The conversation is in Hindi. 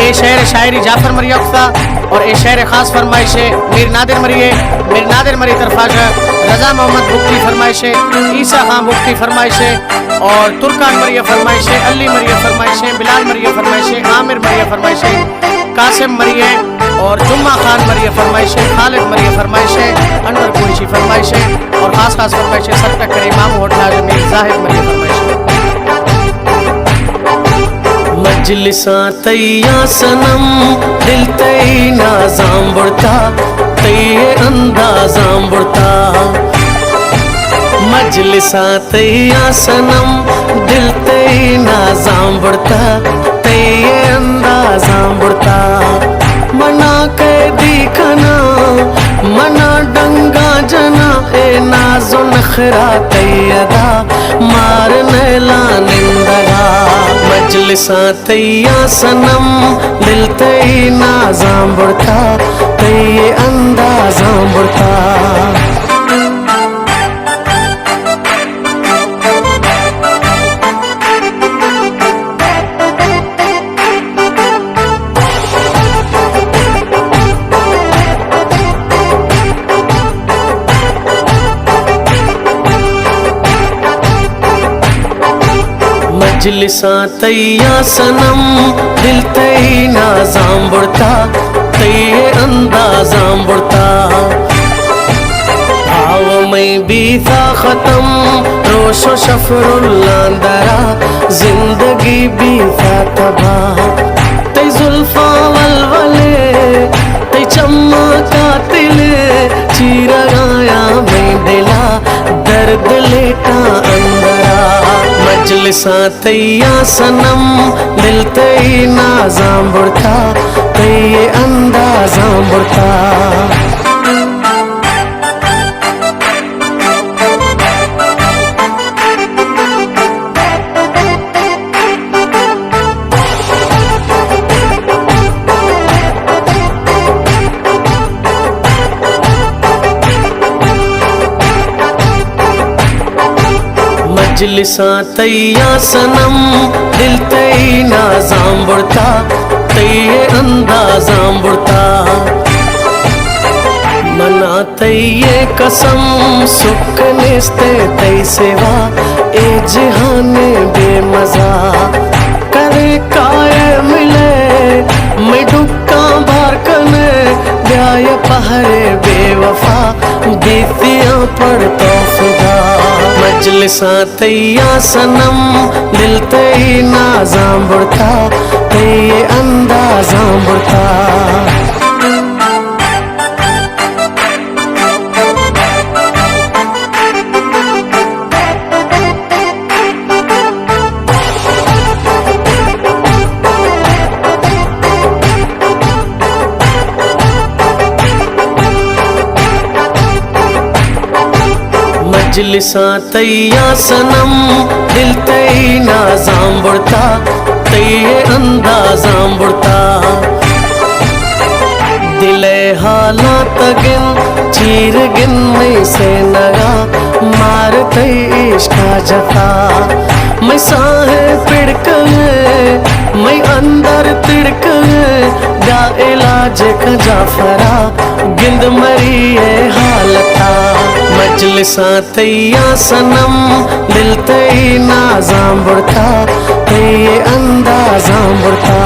ए शेर शायरी जाफर मरी अफ्ता और ए शेर खास फरमाइश है मीर नादिर मरी तरफा रजा मोहम्मद बुक्की फरमाइश है, ईसा खान बुक्की फरमाइश है और तुर्कान मरिया फरमाइश है, अली मरिया फरमाइश है, बिलाल मरिया फरमाइश है, आमिर मरिया फरमाइश है, कासिम मरिया और जुम्मा खान मरिया फरमाइश है, खालिद मरिया फरमाइश है, अनवर कुरैशी फरमाइश है और खास फरमाइश है सर टक्कर इमाम होटल मीर जाहिद मरिया फरमाइश है। मजलिसा तैया सनम दिल तई नाजाम बुड़ता तैये अंदाजाम बुड़ता। मजलिसा तैया सनम दिल तई नाजाम बुड़ता तैये अंदाजाम बुड़ता। मना के दिखना मना डंगा जना ए नाजो नखरा तैयदा मारने ला निंदगा। मजलिसा तैया सनम दिल तई नाजाम बुड़ता तैये अंदाजाम बुड़ता। मजलिसा तैया सनम दिल तई नाजाम बुड़ता तैये अंदाजाम बुड़ता। भाव में बीता खत्म रोशो शफरुल्लांदरा जिंदगी बीता तबाह। तई जुल्फा वलवले तई चम्मा कातिले चीरा गाया में दिला दर्द लेटा अंदरा। मजलिसा तैया सनम दिल तई नाजाम बुड़ता तैये अंदाजाम बुड़ता। मजलिसा तैया सनम दिल तई नाजाम बुड़ता तैये अंदाजाम बुड़ता। मना तैये कसम सुख निस्ते तई सेवा ए जहाने बेमजा। करे काये मिले मैं डुक्का बार कने ब्याय पहरे बेवफा बीतियां पड़ तो खुदा। मजलिसा तैया सनम दिल तई नाजाम बुड़ता तैये अंदाजाम बुड़ता। मजलिसा तैया सनम दिल तई नाजाम बुड़ता तैये अंदाजाम बुड़ता। दिले हालात गिन चीर गिन में से नगा मार तई इश्का जता। मैं साहे पिड़क मैं अंदर तिड़क गा इलाज का जाफरा गिंद मरी ये हालता। मजलिसा तैया सनम दिल तई नाजाम बुड़ता तैये अंदाजाम बुड़ता।